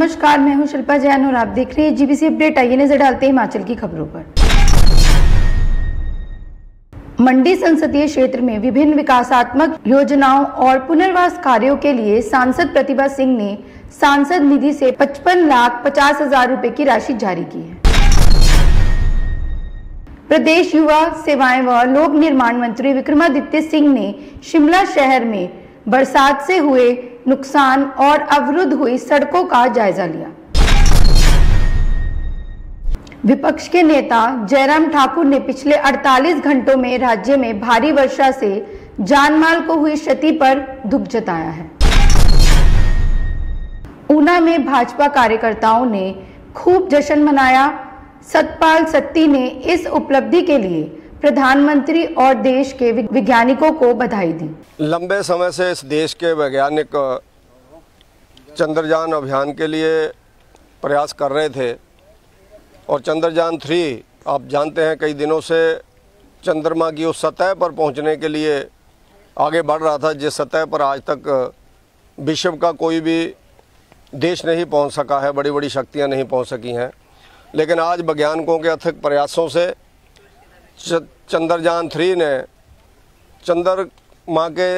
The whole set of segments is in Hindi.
नमस्कार, मैं हूं शिल्पा जैन और आप देख रहे हैं जीबीसी अपडेट। आइए नजर डालते हैं हिमाचल की खबरों पर। मंडी संसदीय क्षेत्र में विभिन्न विकासात्मक योजनाओं और पुनर्वास कार्यों के लिए सांसद प्रतिभा सिंह ने सांसद निधि से 55,50,000 रुपए की राशि जारी की है। प्रदेश युवा सेवाएं व लोक निर्माण मंत्री विक्रमादित्य सिंह ने शिमला शहर में बरसात से हुए नुकसान और अवरुद्ध हुई सड़कों का जायजा लिया। विपक्ष के नेता जयराम ठाकुर ने पिछले 48 घंटों में राज्य में भारी वर्षा से जानमाल को हुई क्षति पर दुख जताया है। ऊना में भाजपा कार्यकर्ताओं ने खूब जश्न मनाया। सतपाल सत्ती ने इस उपलब्धि के लिए प्रधानमंत्री और देश के वैज्ञानिकों को बधाई दी। लंबे समय से इस देश के वैज्ञानिक चंद्रयान अभियान के लिए प्रयास कर रहे थे और चंद्रयान 3 आप जानते हैं कई दिनों से चंद्रमा की उस सतह पर पहुंचने के लिए आगे बढ़ रहा था जिस सतह पर आज तक विश्व का कोई भी देश नहीं पहुंच सका है, बड़ी बड़ी शक्तियां नहीं पहुंच सकी हैं। लेकिन आज वैज्ञानिकों के अथक प्रयासों से चंद्रयान 3 ने चंद्रमा के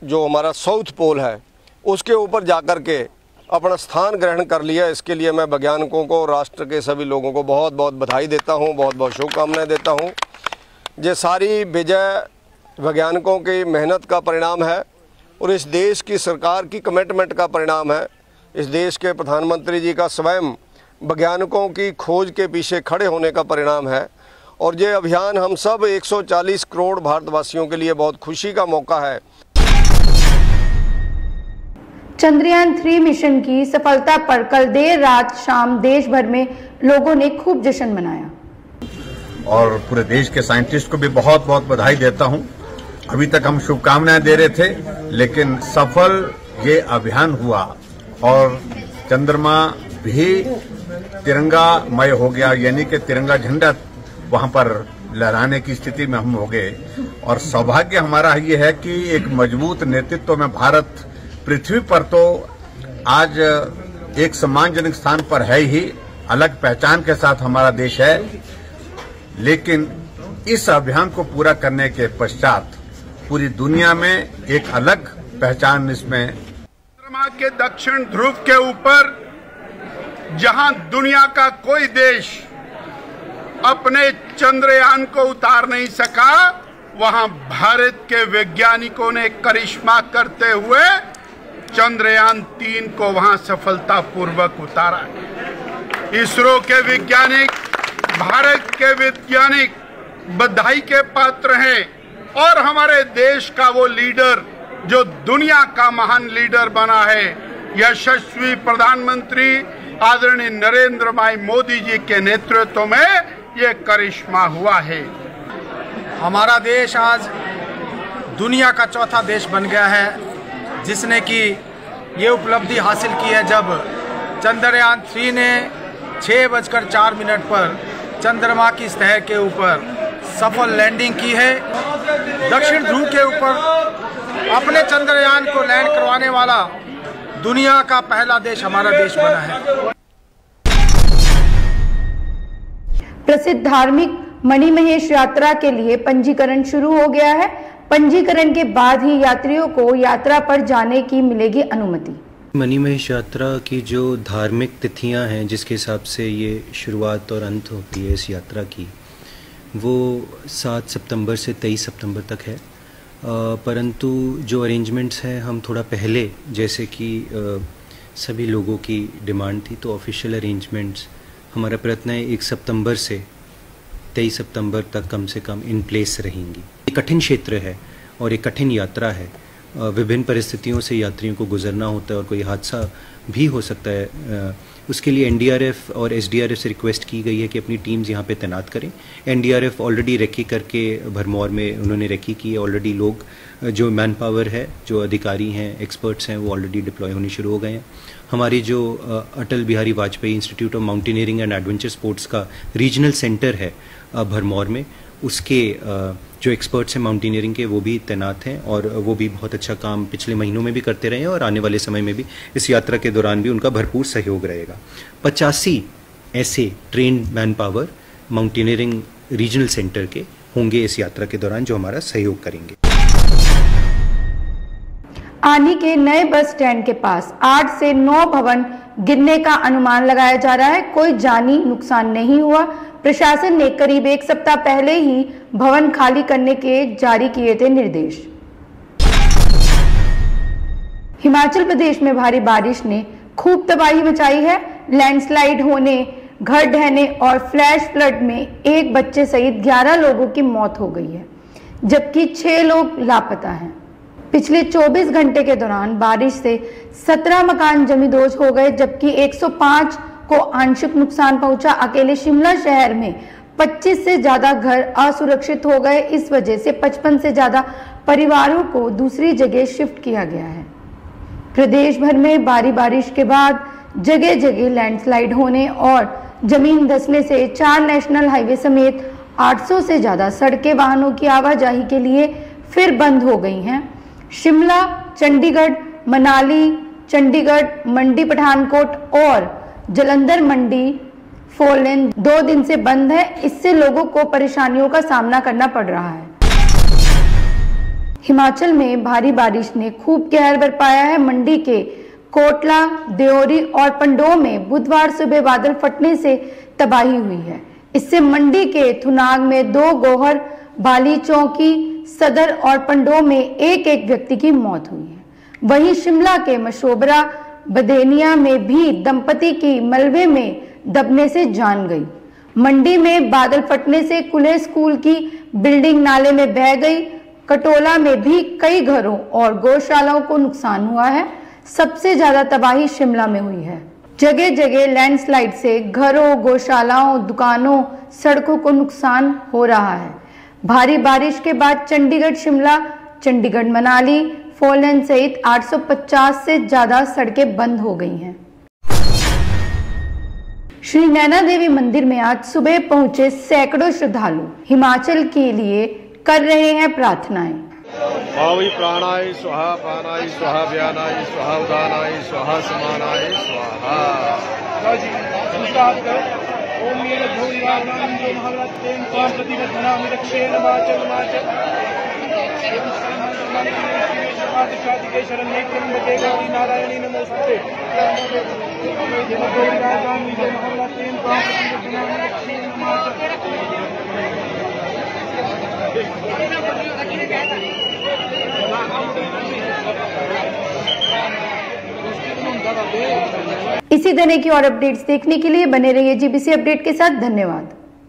जो हमारा साउथ पोल है उसके ऊपर जाकर के अपना स्थान ग्रहण कर लिया। इसके लिए मैं वैज्ञानिकों को, राष्ट्र के सभी लोगों को बहुत बहुत बधाई देता हूं, बहुत बहुत शुभकामनाएं देता हूं। ये सारी विजय वैज्ञानिकों की मेहनत का परिणाम है और इस देश की सरकार की कमिटमेंट का परिणाम है। इस देश के प्रधानमंत्री जी का स्वयं वैज्ञानिकों की खोज के पीछे खड़े होने का परिणाम है और ये अभियान हम सब 140 करोड़ भारतवासियों के लिए बहुत खुशी का मौका है। चंद्रयान 3 मिशन की सफलता पर कल देर रात शाम देश भर में लोगों ने खूब जश्न मनाया और पूरे देश के साइंटिस्ट को भी बहुत बहुत बधाई देता हूं। अभी तक हम शुभकामनाएं दे रहे थे लेकिन सफल ये अभियान हुआ और चंद्रमा भी तिरंगामय हो गया, यानी कि तिरंगा झंडा वहां पर लहराने की स्थिति में हम हो गए। और सौभाग्य हमारा ये है कि एक मजबूत नेतृत्व में भारत पृथ्वी पर तो आज एक सम्मानजनक स्थान पर है ही, अलग पहचान के साथ हमारा देश है। लेकिन इस अभियान को पूरा करने के पश्चात पूरी दुनिया में एक अलग पहचान इसमें। चंद्रमा के दक्षिण ध्रुव के ऊपर जहां दुनिया का कोई देश अपने चंद्रयान को उतार नहीं सका, वहां भारत के वैज्ञानिकों ने करिश्मा करते हुए चंद्रयान 3 को वहां सफलतापूर्वक उतारा। इसरो के वैज्ञानिक, भारत के वैज्ञानिक बधाई के पात्र हैं और हमारे देश का वो लीडर जो दुनिया का महान लीडर बना है, यशस्वी प्रधानमंत्री आदरणीय नरेंद्र भाई मोदी जी के नेतृत्व में ये करिश्मा हुआ है। हमारा देश आज दुनिया का चौथा देश बन गया है जिसने कि ये उपलब्धि हासिल की है जब चंद्रयान 3 ने 6:04 पर चंद्रमा की सतह के ऊपर सफल लैंडिंग की है। दक्षिण ध्रुव के ऊपर अपने चंद्रयान को लैंड करवाने वाला दुनिया का पहला देश हमारा देश बना है। प्रसिद्ध धार्मिक मणिमहेश यात्रा के लिए पंजीकरण शुरू हो गया है। पंजीकरण के बाद ही यात्रियों को यात्रा पर जाने की मिलेगी अनुमति। मणिमहेश यात्रा की जो धार्मिक तिथियां हैं जिसके हिसाब से ये शुरुआत और अंत होती है इस यात्रा की, वो 7 सितंबर से 23 सितंबर तक है। परंतु जो अरेंजमेंट्स हैं हम थोड़ा पहले, जैसे कि सभी लोगों की डिमांड थी, तो ऑफिशियल अरेंजमेंट्स हमारा प्रयत्न है 1 सितंबर से 23 सितंबर तक कम से कम इन प्लेस रहेंगी। एक कठिन क्षेत्र है और एक कठिन यात्रा है। विभिन्न परिस्थितियों से यात्रियों को गुजरना होता है और कोई हादसा भी हो सकता है। उसके लिए एनडीआरएफ और एसडीआरएफ से रिक्वेस्ट की गई है कि अपनी टीम्स यहाँ पे तैनात करें। एनडीआरएफ ऑलरेडी रेकी करके भरमौर में उन्होंने रेकी की है। ऑलरेडी लोग जो मैन पावर है, जो अधिकारी हैं, एक्सपर्ट्स हैं, वो ऑलरेडी डिप्लॉय होने शुरू हो गए हैं। हमारी जो Atal Bihari Vajpayee institute of mountaineering and adventure sports का रीजनल सेंटर है भरमौर में, उसके जो एक्सपर्ट्स हैं माउंटेनियरिंग के वो भी तैनात हैं और वो भी बहुत अच्छा काम पिछले महीनों में भी करते रहे हैं और आने वाले समय में भी इस यात्रा के दौरान भी उनका भरपूर सहयोग रहेगा। 85 ऐसे trained manpower mountaineering regional centre के होंगे इस यात्रा के दौरान जो हमारा सहयोग करेंगे। आनी के नए बस स्टैंड के पास 8 से 9 भवन गिरने का अनुमान लगाया जा रहा है। कोई जानी नुकसान नहीं हुआ। प्रशासन ने करीब 1 सप्ताह पहले ही भवन खाली करने के जारी किए थे निर्देश। हिमाचल प्रदेश में भारी बारिश ने खूब तबाही मचाई है। लैंडस्लाइड होने, घर ढहने और फ्लैश फ्लड में एक बच्चे सहित 11 लोगों की मौत हो गई है, जबकि 6 लोग लापता हैं। पिछले 24 घंटे के दौरान बारिश से 17 मकान जमींदोज हो गए, जबकि 105 को आंशिक नुकसान पहुंचा। अकेले शिमला शहर में 25 से ज्यादा घर असुरक्षित हो गए। इस वजह से 55 से ज्यादा परिवारों को दूसरी जगह शिफ्ट किया गया है। प्रदेश भर में भारी बारिश के बाद जगह जगह लैंडस्लाइड होने और जमीन धंसने से 4 नेशनल हाईवे समेत 800 से ज्यादा सड़कें वाहनों की आवाजाही के लिए फिर बंद हो गई हैं। शिमला, चंडीगढ़, मनाली, चंडीगढ़, मंडी पठानकोट और जलंधर मंडी 4 लेन 2 दिन से बंद है। इससे लोगों को परेशानियों का सामना करना पड़ रहा है। हिमाचल में भारी बारिश ने खूब कहर बरपाया है। मंडी के कोटला, देओरी और पंडोह में बुधवार सुबह बादल फटने से तबाही हुई है। इससे मंडी के थुनाग में 2, गोहर, बाली चौकी, सदर और पंडोह में एक व्यक्ति की मौत हुई है। वहीं शिमला के मशोबरा, बदेनिया में भी दंपति की मलबे में दबने से जान गई। मंडी में बादल फटने से कुले स्कूल की बिल्डिंग नाले में बह गई। कटोला में भी कई घरों और गौशालाओं को नुकसान हुआ है। सबसे ज्यादा तबाही शिमला में हुई है। जगह जगह लैंडस्लाइड से घरों, गौशालाओं, दुकानों, सड़कों को नुकसान हो रहा है। भारी बारिश के बाद चंडीगढ़ शिमला, चंडीगढ़ मनाली 4 लेन सहित 850 से ज्यादा सड़कें बंद हो गई हैं। श्री नैना देवी मंदिर में आज सुबह पहुंचे सैकड़ों श्रद्धालु हिमाचल के लिए कर रहे हैं प्रार्थनाएं। भावी प्राणाय स्वाहा, पानाय स्वाहा, व्यानाय स्वाहा, उदानाय स्वाहा, समानाय स्वाहा। ओम नील भूरि वागनां जो महावृत्तेन त्वां प्रतिगतनामि रक्षेण वाचल वाचल के शरण्ये त्र्यंबके गौरी नारायणी नमोस्तुते। भूरि वागनां जो महावृत्तेन त्वां प्रतिगतनामि रक्षेण वाचल। इसी तरह की और अपडेट्स देखने के लिए बने रहिए जीबीसी अपडेट के साथ। धन्यवाद।